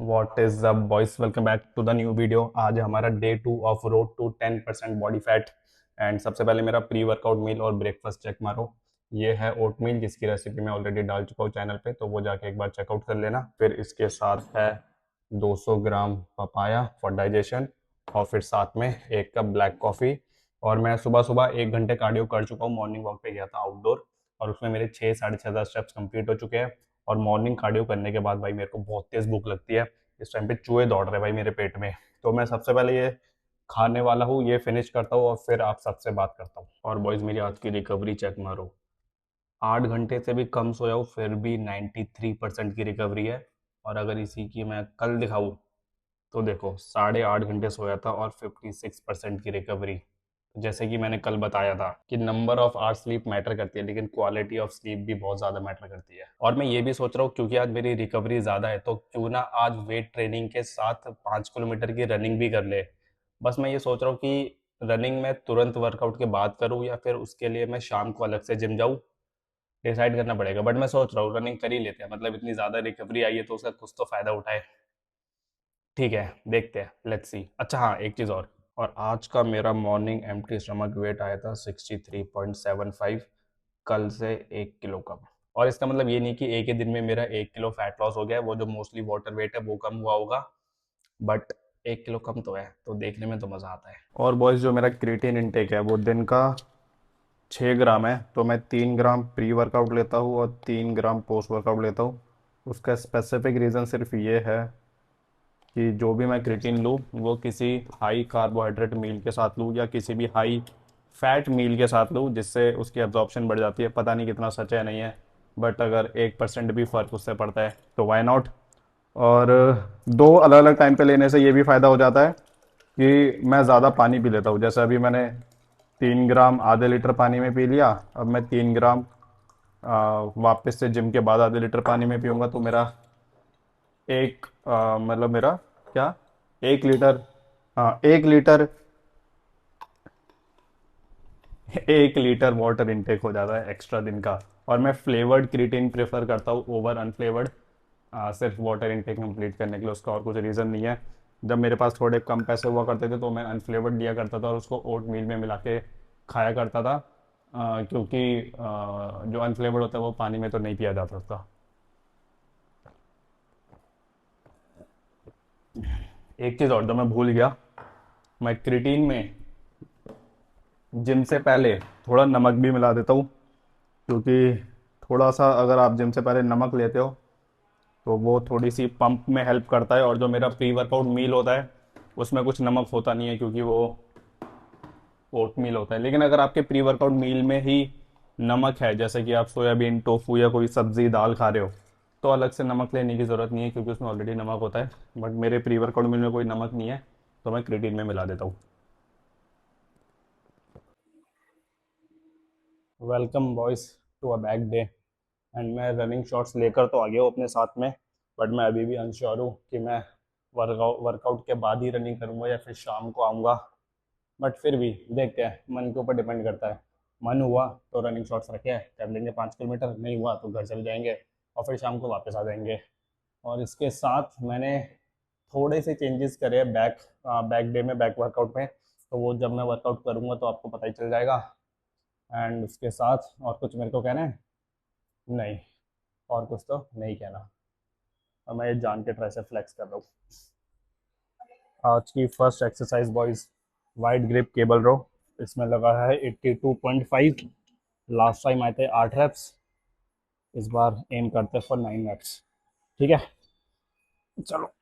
What is up boys, welcome back to the new video. आज हमारा day 2 of road to 10% body fat. And सबसे पहले मेरा pre workout meal और breakfast check मारो। ये है ओट मील, जिसकी रेसिपी मैं ऑलरेडी डाल चुका हूँ चैनल पे, तो वो जाके एक बार चेकआउट कर लेना। फिर इसके साथ है 200 ग्राम पपाया फॉर डाइजेशन, और फिर साथ में 1 कप ब्लैक कॉफ़ी। और मैं सुबह सुबह 1 घंटे कार्डियो कर चुका हूँ, मॉर्निंग वॉक पे गया था आउटडोर, और उसमें मेरे 6 साढ़े 6 स्टेप्स कंप्लीट हो चुके हैं। और मॉर्निंग कार्डियो करने के बाद भाई मेरे को बहुत तेज़ भूख लगती है। इस टाइम पे चूहे दौड़ रहे हैं भाई मेरे पेट में। तो मैं सबसे पहले ये खाने वाला हूँ, ये फिनिश करता हूँ और फिर आप सबसे बात करता हूँ। और बॉयज़, मेरी आज की रिकवरी चेक मारो। 8 घंटे से भी कम सोया हूँ, फिर भी 93% की रिकवरी है। और अगर इसी की मैं कल दिखाऊँ तो देखो, 8.5 घंटे सोया था और 56% की रिकवरी। जैसे कि मैंने कल बताया था कि number of hour sleep matter करती है, लेकिन क्वालिटी ऑफ स्लीप भी बहुत ज़्यादा मैटर करती है। और मैं ये भी सोच रहा हूँ, क्योंकि आज मेरी रिकवरी ज़्यादा है, तो क्यों ना आज वेट ट्रेनिंग के साथ 5 किलोमीटर की रनिंग भी कर ले। बस मैं ये सोच रहा हूँ कि रनिंग में तुरंत वर्कआउट के बाद करूँ या फिर उसके लिए मैं शाम को अलग से जिम जाऊँ, डिसाइड करना पड़ेगा। बट मैं सोच रहा हूँ रनिंग कर ही लेते हैं, मतलब इतनी ज़्यादा रिकवरी आई है तो उसका कुछ तो फ़ायदा उठाए। ठीक है, देखते हैं, लेट्स सी। अच्छा हाँ, एक चीज़ और आज का मेरा मॉर्निंग एम्प्टी स्टमक वेट आया था 63.75। कल से 1 किलो कम। और इसका मतलब ये नहीं कि एक ही दिन में मेरा 1 किलो फैट लॉस हो गया है, वो जो मोस्टली वाटर वेट है वो कम हुआ होगा, बट 1 किलो कम तो है, तो देखने में तो मज़ा आता है। और बॉयज़, जो मेरा क्रिएटिन इनटेक है वो दिन का 6 ग्राम है, तो मैं 3 ग्राम प्री वर्कआउट लेता हूँ और 3 ग्राम पोस्ट वर्कआउट लेता हूँ। उसका स्पेसिफिक रीज़न सिर्फ ये है कि जो भी मैं क्रिएटिन लूँ वो किसी हाई कार्बोहाइड्रेट मील के साथ लूँ या किसी भी हाई फैट मील के साथ लूँ, जिससे उसकी एब्जॉर्प्शन बढ़ जाती है। पता नहीं कितना सच है नहीं है, बट अगर 1% भी फ़र्क उससे पड़ता है तो वाई नॉट। और दो अलग अलग टाइम पे लेने से ये भी फ़ायदा हो जाता है कि मैं ज़्यादा पानी पी लेता हूँ। जैसे अभी मैंने 3 ग्राम आधे लीटर पानी में पी लिया, अब मैं 3 ग्राम वापस से जिम के बाद आधे लीटर पानी में पीऊँगा, तो मेरा मतलब मेरा क्या, 1 लीटर, हाँ 1 लीटर, 1 लीटर वाटर इनटेक हो जाता है एक्स्ट्रा दिन का। और मैं फ्लेवर्ड क्रिएटिन प्रेफर करता हूँ ओवर अनफ्लेवर्ड, सिर्फ वाटर इनटेक कंप्लीट करने के लिए। उसका और कुछ रीज़न नहीं है। जब मेरे पास थोड़े कम पैसे हुआ करते थे तो मैं अनफ्लेवर्ड लिया करता था और उसको ओट मील में मिला के खाया करता था, क्योंकि जो अनफ्लेवर्ड होता है वो पानी में तो नहीं पिया जा सकता। एक चीज़ और जो मैं भूल गया, मैं क्रिएटिन में जिम से पहले थोड़ा नमक भी मिला देता हूँ, क्योंकि थोड़ा सा अगर आप जिम से पहले नमक लेते हो तो वो थोड़ी सी पंप में हेल्प करता है। और जो मेरा प्री वर्कआउट मील होता है उसमें कुछ नमक होता नहीं है, क्योंकि वो ओट मील होता है। लेकिन अगर आपके प्री वर्कआउट मील में ही नमक है, जैसे कि आप सोयाबीन, टोफू या कोई सब्जी दाल खा रहे हो, तो अलग से नमक लेने की ज़रूरत नहीं है, क्योंकि उसमें ऑलरेडी नमक होता है। बट मेरे प्री वर्कआउट मील में कोई नमक नहीं है, तो मैं क्रिएटिन में मिला देता हूँ। Welcome boys to a back day. And मैं रनिंग शॉर्ट्स लेकर तो आ गया हूँ अपने साथ में, बट मैं अभी भी अनश्योर हूँ कि मैं वर्कआउट के बाद ही रनिंग करूँगा या फिर शाम को आऊँगा। बट फिर भी देखते हैं, मन के ऊपर डिपेंड करता है। मन हुआ तो रनिंग शॉर्ट्स रखे कर लेंगे 5 किलोमीटर, नहीं हुआ तो घर चले जाएंगे और फिर शाम को वापस आ जाएंगे। और इसके साथ मैंने थोड़े से चेंजेस करे हैं बैक डे में, बैक वर्कआउट में, तो वो जब मैं वर्कआउट करूँगा तो आपको पता ही चल जाएगा। एंड उसके साथ और कुछ मेरे को कहना है? नहीं, और कुछ तो नहीं कहना। और मैं ये जान के ट्राई से फ्लेक्स कर रहा हूँ। आज की first exercise boys, wide grip cable row. इसमें लगा है 82.5। लास्ट टाइम आए थे 8 रेप्स, इस बार एम करते हैं फॉर 9 रेप्स। ठीक है, चलो।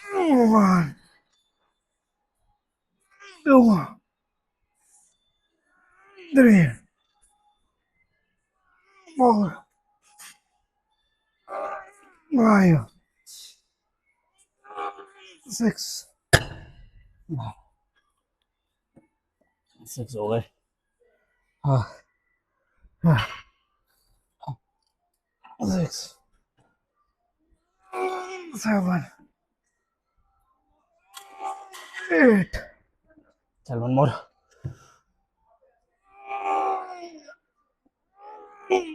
1 2 3 4 5 6 6 हो गए। हाँ, 6 7 8। चल, वन मोर।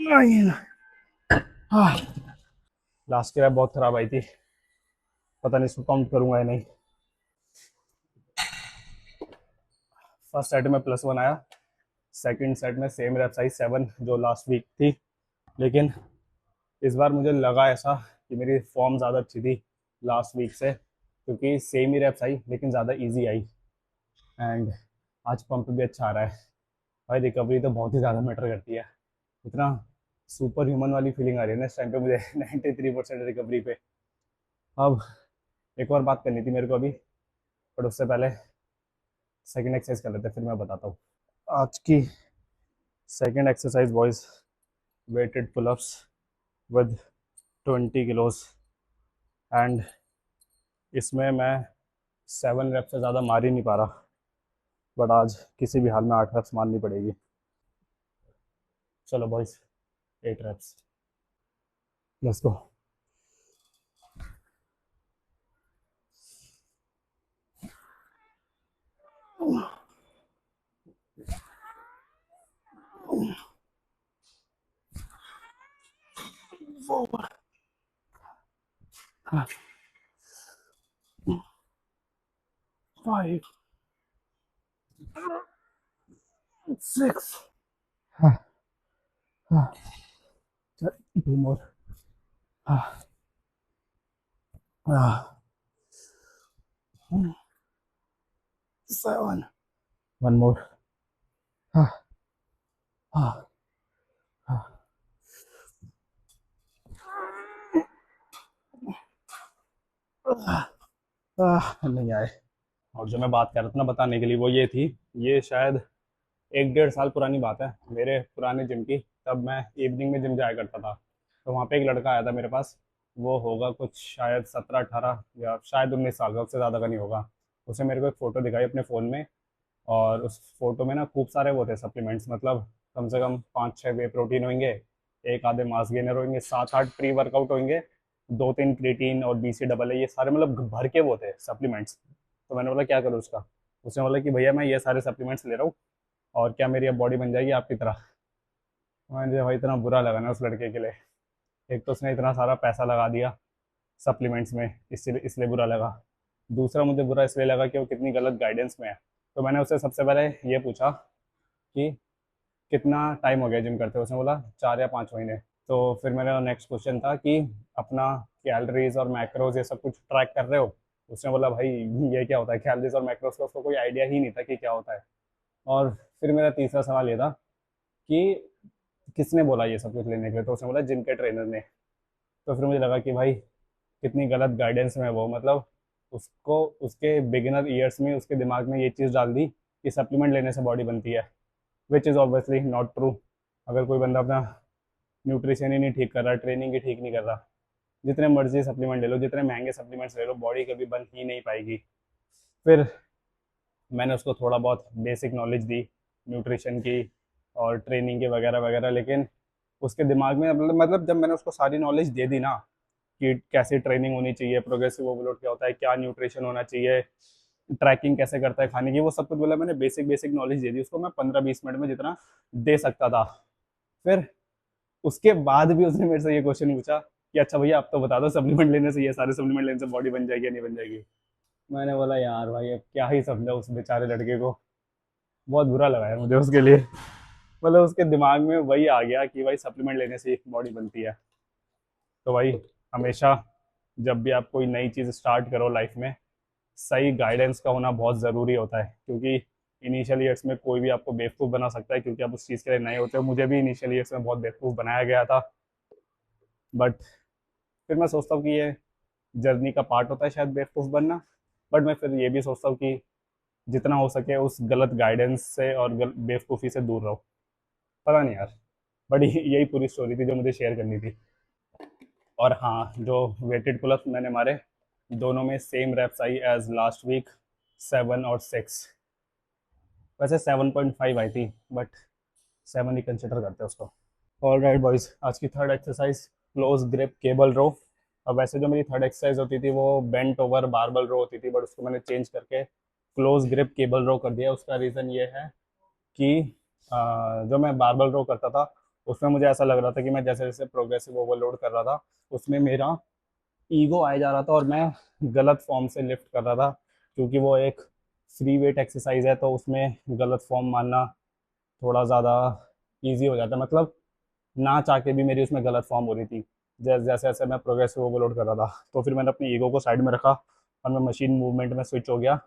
9। हाँ, लास्ट की रैप बहुत ख़राब आई थी, पता नहीं इसको काउंट करूँगा या नहीं। फर्स्ट सेट में +1 आया, सेकंड सेट में सेम रैप साइज 7 जो लास्ट वीक थी, लेकिन इस बार मुझे लगा ऐसा कि मेरी फॉर्म ज़्यादा अच्छी थी लास्ट वीक से, क्योंकि सेम ही रैप्स आई लेकिन ज़्यादा इजी आई। एंड आज पंप भी अच्छा आ रहा है। भाई रिकवरी तो बहुत ही ज़्यादा मैटर करती है, इतना सुपर ह्यूमन वाली फीलिंग आ रही है ना इस टाइम पे मुझे 93% रिकवरी पे। अब एक और बात करनी थी मेरे को अभी, बट उससे पहले सेकंड एक्सरसाइज कर लेते हैं, फिर मैं बताता हूँ। आज की second exercise boys, weighted pullups with 20 kilos. And इसमें मैं 7 रेप से ज़्यादा मार ही नहीं पा रहा, बट आज किसी भी हाल में 8 रेप्स मारनी पड़ेगी। चलो boys, 8 reps, let's go. Forward. 5, 6, 2 more, 7, 1 more, नहीं आए। और जो मैं बात कर रहा था ना बताने के लिए, वो ये थी, ये शायद 1 डेढ़ साल पुरानी बात है मेरे पुराने जिम की। तब मैं इवनिंग में जिम जाया करता था, तो वहाँ पे एक लड़का आया था मेरे पास। वो होगा कुछ शायद 17 18 या शायद 19 साल का, उससे ज़्यादा का नहीं होगा। उसने मेरे को एक फ़ोटो दिखाई अपने फ़ोन में, और उस फोटो में ना खूब सारे वो थे सप्लीमेंट्स, मतलब कम से कम 5 6 वे प्रोटीन होंगे, एक आधे मास गेनर होंगे, 7 8 प्री वर्कआउट होंगे, 2 3 क्रिएटिन और BCAA, ये सारे मतलब भर के वो थे सप्लीमेंट्स। तो मैंने बोला क्या करूँ उसका। उसने बोला कि भैया मैं ये सारे सप्लीमेंट्स ले रहा हूँ, और क्या मेरी अब बॉडी बन जाएगी आपकी तरह। मुझे भाई इतना बुरा लगा ना उस लड़के के लिए। एक तो उसने इतना सारा पैसा लगा दिया सप्लीमेंट्स में, इसलिए इसलिए बुरा लगा। दूसरा मुझे बुरा इसलिए लगा कि वो कितनी गलत गाइडेंस में है। तो मैंने उससे सबसे पहले ये पूछा कि कितना टाइम हो गया जिम करते हुए। उसने बोला 4 या 5 महीने। तो फिर मेरा नेक्स्ट क्वेश्चन था कि अपना कैलोरीज और मैक्रोज ये सब कुछ ट्रैक कर रहे हो। उसने बोला भाई ये क्या होता है कैलोरीज और मैक्रोज का, उसको कोई आइडिया ही नहीं था कि क्या होता है। और फिर मेरा तीसरा सवाल ये था कि किसने बोला ये सब कुछ लेने के लिए। तो उसने बोला जिम के ट्रेनर ने। तो फिर मुझे लगा कि भाई कितनी गलत गाइडेंस में है वो, मतलब उसको उसके बिगिनर ईयर्स में उसके दिमाग में ये चीज़ डाल दी कि सप्लीमेंट लेने से बॉडी बनती है, which is obviously not true. अगर कोई बंदा अपना न्यूट्रिशन ही नहीं ठीक कर रहा, ट्रेनिंग ही ठीक नहीं कर रहा, जितने मर्जी सप्लीमेंट ले लो, जितने महंगे सप्लीमेंट्स ले लो, बॉडी कभी बन ही नहीं पाएगी। फिर मैंने उसको थोड़ा बहुत बेसिक नॉलेज दी न्यूट्रिशन की और ट्रेनिंग की वगैरह वगैरह, लेकिन उसके दिमाग में मतलब जब मैंने उसको सारी नॉलेज दे दी ना कि कैसी ट्रेनिंग होनी चाहिए, प्रोग्रेसिव ओवरलोड क्या होता है, क्या न्यूट्रिशन होना चाहिए, ट्रैकिंग कैसे करता है खाने की, वो सब कुछ बोला मैंने। बेसिक बेसिक नॉलेज दे दी उसको मैं 15 20 मिनट में जितना दे सकता था। फिर उसके बाद भी उसने मेरे से ये क्वेश्चन पूछा कि अच्छा भैया आप तो बता दो सप्लीमेंट लेने से, ये सारे सप्लीमेंट लेने से बॉडी बन जाएगी या नहीं बन जाएगी। मैंने बोला यार भाई अब क्या ही समझा उस बेचारे लड़के को। बहुत बुरा लगा यार मुझे उसके लिए। मतलब उसके दिमाग में वही आ गया कि भाई सप्लीमेंट लेने से बॉडी बनती है। तो भाई हमेशा जब भी आप कोई नई चीज़ स्टार्ट करो लाइफ में, सही गाइडेंस का होना बहुत ज़रूरी होता है, क्योंकि इनिशियल ईयर्स में कोई भी आपको बेवकूफ़ बना सकता है, क्योंकि आप उस चीज़ के लिए नए होते हो। मुझे भी इनिशियल ईयर्स में बहुत बेवकूफ़ बनाया गया था, बट फिर मैं सोचता हूँ कि ये जर्नी का पार्ट होता है शायद बेवकूफ़ बनना। बट मैं फिर ये भी सोचता हूँ कि जितना हो सके उस गलत गाइडेंस से और बेवकूफ़ी से दूर रहो। पता नहीं यार, बट यही पूरी स्टोरी थी जो मुझे शेयर करनी थी। और हाँ, जो वेटेड पुलअप्स मैंने मारे, दोनों में same wraps I as last week, 7 और 6। वैसे 7.5 आई थी, बट 7 ही कंसिडर करते हैं उसको। ऑल राइट बॉयज, आज की third exercise close grip cable row. अब वैसे जो मेरी थर्ड एक्सरसाइज होती थी वो बेंट ओवर बारबल रो होती थी, बट उसको मैंने चेंज करके क्लोज ग्रिप केबल रो कर दिया। उसका रीज़न ये है कि जो मैं बारबल रो करता था उसमें मुझे ऐसा लग रहा था कि मैं जैसे जैसे प्रोग्रेसिव ओवरलोड कर रहा था उसमें मेरा ईगो आए जा रहा था और मैं गलत फॉर्म से लिफ्ट कर रहा था, क्योंकि वो एक फ्री वेट एक्सरसाइज है तो उसमें गलत फॉर्म मानना थोड़ा ज़्यादा इजी हो जाता है। मतलब ना चाह के भी मेरी उसमें गलत फॉर्म हो रही थी जैसे जैसे जैसे मैं प्रोग्रेसिव ओवरलोड कर रहा था। तो फिर मैंने अपनी ईगो को साइड में रखा और मैं मशीन मूवमेंट में स्विच हो गया।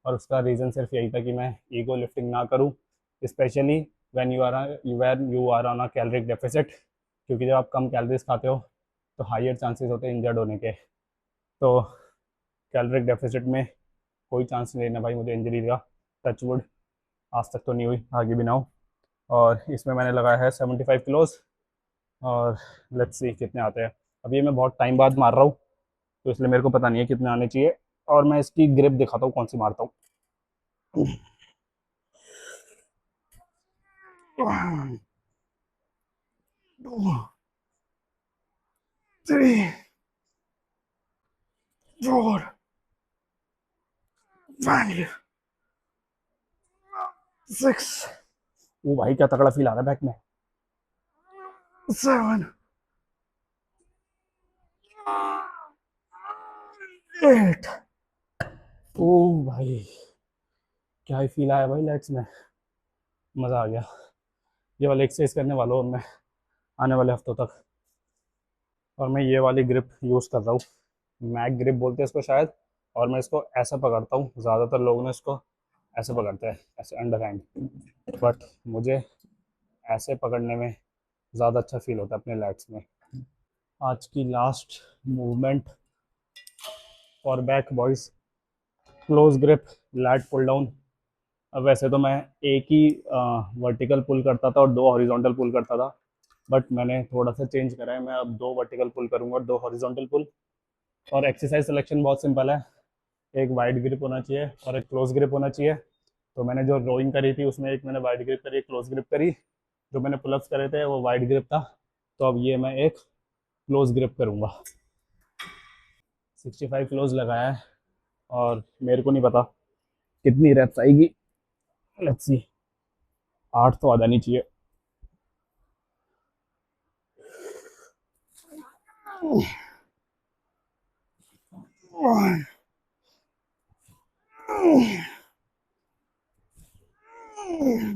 और उसका रीज़न सिर्फ यही था कि मैं ईगो लिफ्टिंग ना करूँ, specially when you are on a caloric deficit, क्योंकि जब आप कम कैलोरीज खाते हो तो हाइयर चांसेस होते हैं इंजर्ड होने के। तो कैलोरिक डेफिसिट में कोई चांस नहीं लेना भाई मुझे इंजरी का, टचवुड आज तक तो नहीं हुई, आगे भी ना हो। और इसमें मैंने लगाया है 75 किलोज, और लेट्स सी कितने आते हैं। अब ये मैं बहुत टाइम बाद मार रहा हूँ तो इसलिए मेरे को पता नहीं है कितने आने चाहिए। और मैं इसकी ग्रिप दिखाता हूँ कौन सी मारता हूँ। 3, 4, 5, 6। वो भाई क्या तगड़ा फील आ रहा है बैक में। 7, 8। ओ भाई क्या ही फील आया भाई लेग्स में, मज़ा आ गया। ये वाले एक्सरसाइज करने वाला हूँ मैं आने वाले हफ्तों तक। और मैं ये वाली ग्रिप यूज़ कर रहा हूँ, मैक ग्रिप बोलते हैं इसको शायद। और मैं इसको ऐसा पकड़ता हूँ, ज़्यादातर लोग ने इसको ऐसे पकड़ते हैं, ऐसे अंडर हैंड, बट मुझे ऐसे पकड़ने में ज़्यादा अच्छा फील होता है अपने लेग्स में। आज की last movement for back boys, close grip lat pull down. अब वैसे तो मैं एक ही वर्टिकल पुल करता था और 2 हॉरिजॉन्टल पुल करता था, बट मैंने थोड़ा सा चेंज करा है, मैं अब 2 वर्टिकल पुल करूँगा और 2 हॉरिजॉन्टल पुल। और एक्सरसाइज सिलेक्शन बहुत सिंपल है, एक वाइड ग्रिप होना चाहिए और एक क्लोज ग्रिप होना चाहिए। तो मैंने जो रोइंग करी थी उसमें एक मैंने वाइड ग्रिप करी, एक क्लोज ग्रिप करी। जो मैंने पुलअप्स करे थे वो वाइड ग्रिप था, तो अब ये मैं एक क्लोज ग्रिप करूँगा। 65 किलोज लगाया है और मेरे को नहीं पता कितनी रेप्स आएगी, लेट्स सी। 8 तो आ जानी चाहिए।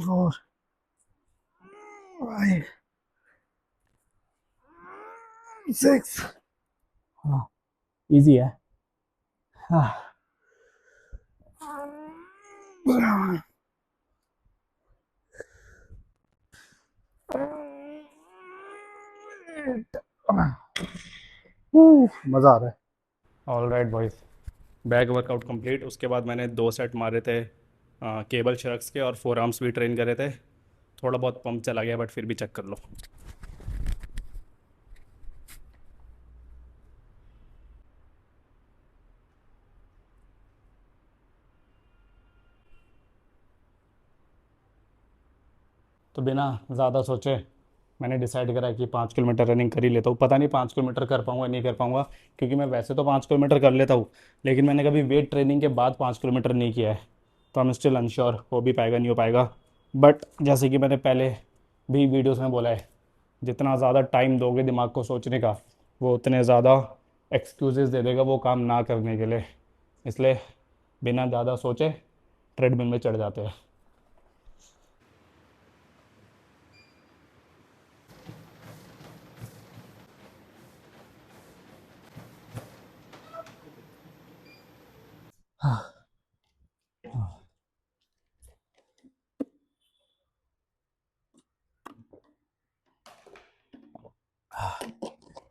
फोर, 5, 6। हाँ इजी है। हाँ 8। मज़ा आ रहा है। All right boys, back workout complete. उसके बाद मैंने 2 सेट मारे थे केबल शरक्स के, और 4 आर्म्स भी ट्रेन करे थे। थोड़ा बहुत पंप चला गया बट फिर भी चेक कर लो। तो बिना ज़्यादा सोचे मैंने डिसाइड करा कि 5 किलोमीटर रनिंग कर ही लेता हूँ। पता नहीं 5 किलोमीटर कर पाऊँगा नहीं कर पाऊँगा, क्योंकि मैं वैसे तो 5 किलोमीटर कर लेता हूँ, लेकिन मैंने कभी वेट ट्रेनिंग के बाद 5 किलोमीटर नहीं किया है। तो आई एम स्टिल अनश्योर हो भी पाएगा नहीं हो पाएगा। बट जैसे कि मैंने पहले भी वीडियोस में बोला है, जितना ज़्यादा टाइम दोगे दिमाग को सोचने का, वो उतने ज़्यादा एक्सक्यूजेस दे देगा वो काम ना करने के लिए। इसलिए बिना ज़्यादा सोचे ट्रेडमिल में चढ़ जाते हैं।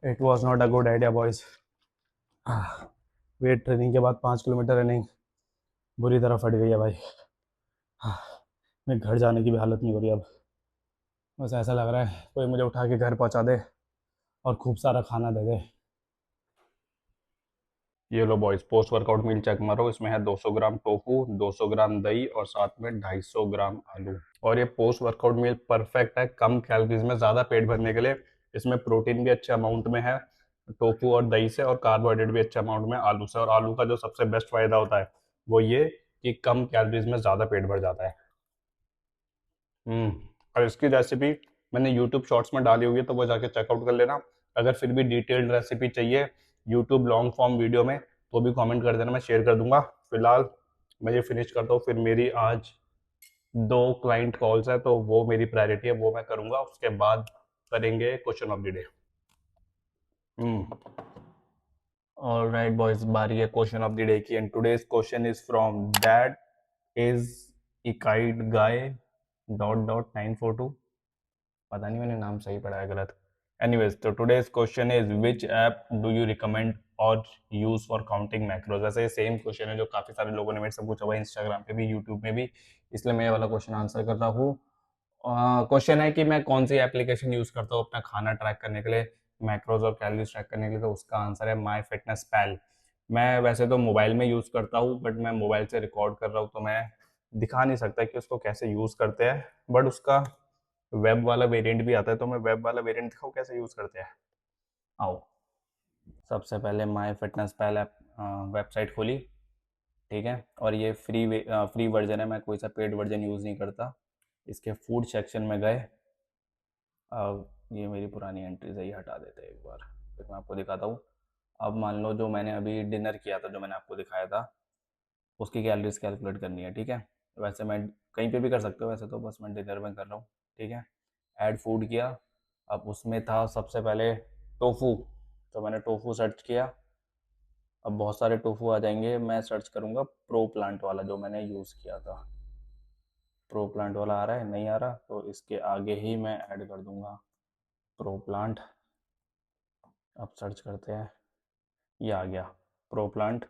It was not a good idea boys. Weight training के बाद 5 किलोमीटर रनिंग बुरी तरह फट गई है भाई। मैं घर जाने की भी हालत नहीं हो रही अब। बस ऐसा लग रहा है कोई मुझे उठा के घर पहुंचा दे और खूब सारा खाना दे दे। ये लो boys, post workout meal check मारो। इसमें है 200 ग्राम टोफू, 200 ग्राम दही और साथ में 250 ग्राम आलू। और ये पोस्ट वर्कआउट मील परफेक्ट है कम कैलोरीज में ज़्यादा पेट भरने के लिए। इसमें प्रोटीन भी अच्छे अमाउंट में है टोफू और दही से, और कार्बोहाइड्रेट भी अच्छे अमाउंट में आलू से। और आलू का जो सबसे बेस्ट फायदा होता है वो ये कि कम कैलोरीज में ज़्यादा पेट भर जाता है। और इसकी रेसिपी मैंने यूट्यूब शॉर्ट्स में डाली हुई है, तो वो जाके चेकआउट कर लेना। अगर फिर भी डिटेल्ड रेसिपी चाहिए यूट्यूब लॉन्ग फॉर्म वीडियो में, तो भी कमेंट कर देना, मैं शेयर कर दूंगा। फिलहाल मैं ये फिनिश करता हूँ, फिर मेरी आज 2 क्लाइंट कॉल्स है, तो वो मेरी प्रायोरिटी है, वो मैं करूँगा। उसके बाद करेंगे question of the day. Alright boys, बारी है क्वेश्चन ऑफ द डे की, and today's question is from that is इकाइड गाय डॉट डॉट 942। पता नहीं मैंने नाम सही पढ़ा है गलत। एनीवेज, तो today's question is which app do you recommend और यूज फॉर काउंटिंग मैक्रोज। वैसे सेम क्वेश्चन है जो काफी सारे लोगों ने मेरे से पूछा हुआ है इंस्टाग्राम पे भी, यूट्यूब में भी, इसलिए मैं ये वाला क्वेश्चन आंसर कर रहा हूँ। क्वेश्चन है कि मैं कौन सी एप्लीकेशन यूज करता हूँ अपना खाना ट्रैक करने के लिए, मैक्रोज और कैलोरीज ट्रैक करने के लिए, तो उसका आंसर है माई फिटनेस पैल। मैं वैसे तो मोबाइल में यूज करता हूँ, बट मैं मोबाइल से रिकॉर्ड कर रहा हूँ, तो मैं दिखा नहीं सकता कि उसको कैसे यूज करते हैं, बट उसका वेब वाला वेरिएंट भी आता है, तो मैं वेब वाला वेरिएंट दिखाऊँ कैसे यूज करते हैं। आओ, सबसे पहले My fitness pale app website खोली, ठीक है, और ये फ्री वर्जन है, मैं कोई सा पेड वर्जन यूज़ नहीं करता। इसके फूड सेक्शन में गए। अब ये मेरी पुरानी एंट्रीज है, ये हटा देते हैं एक बार, फिर मैं आपको दिखाता हूँ। अब मान लो जो मैंने अभी डिनर किया था, जो मैंने आपको दिखाया था, उसकी कैलोरीज कैलकुलेट करनी है, ठीक है। वैसे मैं कहीं पे भी कर सकते हो, वैसे तो बस मैं डिनर में कर रहा हूँ, ठीक है। ऐड फूड किया। अब उसमें था सबसे पहले टोफू, तो मैंने टोफू सर्च किया। अब बहुत सारे टोफू आ जाएंगे, मैं सर्च करूँगा प्रो प्लांट वाला जो मैंने यूज़ किया था। प्रो प्लांट वाला आ रहा है, नहीं आ रहा, तो इसके आगे ही मैं ऐड कर दूँगा प्रो प्लांट। अब सर्च करते हैं, ये आ गया प्रो प्लांट।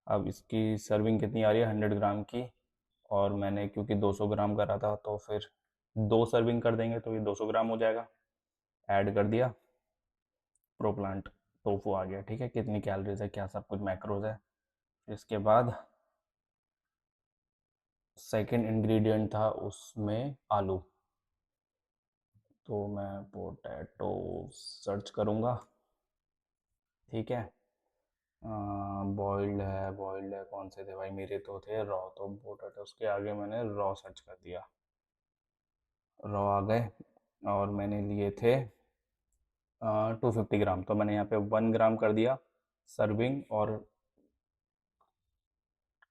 अब इसकी सर्विंग कितनी आ रही है, 100 ग्राम की, और मैंने क्योंकि 200 ग्राम करा था, तो फिर 2 सर्विंग कर देंगे, तो ये 200 ग्राम हो जाएगा। ऐड कर दिया, प्रो प्लांट टोफू आ गया, ठीक है। कितनी कैलोरीज है, क्या सब कुछ मैक्रोज है। इसके बाद सेकंड इंग्रेडिएंट था उसमें आलू, तो मैं पोटैटो सर्च करूँगा, ठीक है। बॉइल्ड है, कौन से थे भाई, मेरे तो थे रॉ, तो पोटैटोस के आगे मैंने रॉ सर्च कर दिया, रॉ आ गए। और मैंने लिए थे 250 ग्राम, तो मैंने यहाँ पे 1 ग्राम कर दिया सर्विंग, और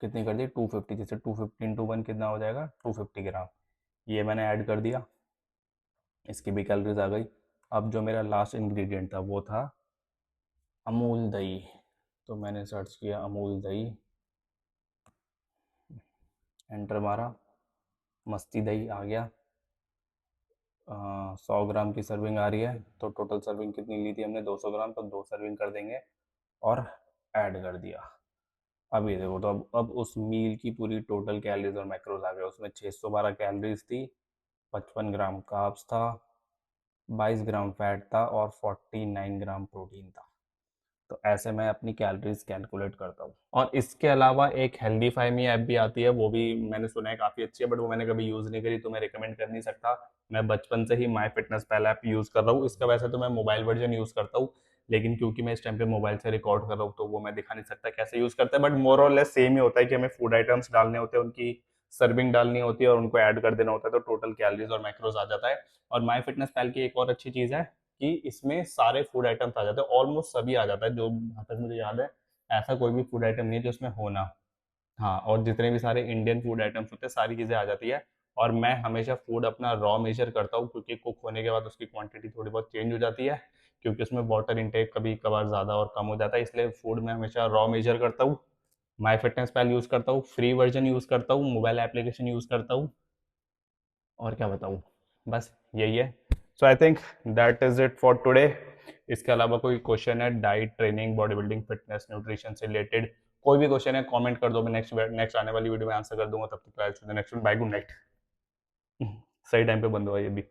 कितनी कर दी 250, जैसे 250 इंटू 1 कितना हो जाएगा 250 ग्राम, ये मैंने ऐड कर दिया। इसकी भी कैलोरीज आ गई। अब जो मेरा लास्ट इंग्रेडिएंट था वो था अमूल दही, तो मैंने सर्च किया अमूल दही, एंटर मारा, मस्ती दही आ गया। 100 ग्राम की सर्विंग आ रही है, तो टोटल सर्विंग कितनी ली थी हमने 200 ग्राम, तो 2 सर्विंग कर देंगे और ऐड कर दिया। अब ये देखो, तो अब उस मील की पूरी टोटल कैलोरीज और मैक्रोज आ गए। उसमें 612 कैलोरीज थी, 55 ग्राम कार्ब्स था, 22 ग्राम फैट था, और 49 ग्राम प्रोटीन था। तो ऐसे मैं अपनी कैलोरीज कैलकुलेट करता हूँ। और इसके अलावा एक हेल्दीफाई ऐप भी आती है, वो भी मैंने सुना है काफ़ी अच्छी है, बट वो मैंने कभी यूज़ नहीं करी, तो मैं रिकमेंड कर नहीं सकता। मैं बचपन से ही my fitness pale app use कर रहा हूँ। इसका वैसे तो मैं मोबाइल वर्जन यूज़ करता हूँ, लेकिन क्योंकि मैं इस टाइम पे मोबाइल से रिकॉर्ड कर रहा हूँ, तो वो मैं दिखा नहीं सकता कैसे यूज़ करता है, बट मोर और लेस सेम ही होता है कि हमें फूड आइटम्स डालने होते हैं, उनकी सर्विंग डालनी होती है, और उनको ऐड कर देना होता है, तो टोटल कैलोरीज और मैक्रोज आ जाता है। और माई फिटनेस पैल की एक और अच्छी चीज़ है कि इसमें सारे फूड आइटम्स आ जाते हैं, ऑलमोस्ट सभी आ जाता है, जो जहाँ तक मुझे याद है ऐसा कोई भी फूड आइटम नहीं है जो इसमें होना। हाँ, और जितने भी सारे इंडियन फूड आइटम्स होते हैं सारी चीज़ें आ जाती है। और मैं हमेशा फूड अपना रॉ मेजर करता हूँ, क्योंकि कुक होने के बाद उसकी क्वांटिटी थोड़ी बहुत चेंज हो जाती है, क्योंकि उसमें वाटर इनटेक कभी कभार ज़्यादा और कम हो जाता है, इसलिए फूड में हमेशा रॉ मेजर करता हूँ। माई फिटनेस पैल यूज़ करता हूँ, फ्री वर्जन यूज़ करता हूँ, मोबाइल एप्लीकेशन यूज़ करता हूँ, और क्या बताऊँ, बस यही है। So I think that is it for today. इसके अलावा कोई क्वेश्चन है diet, training, body building, fitness, nutrition से रिलेटेड, कोई भी क्वेश्चन है कमेंट कर दो, मैं नेक्स्ट आने वाली वीडियो में आंसर कर दूंगा। तब तक नेक्स्ट बाय, गुड नाइट। सही टाइम पे बंद हुआ ये भी।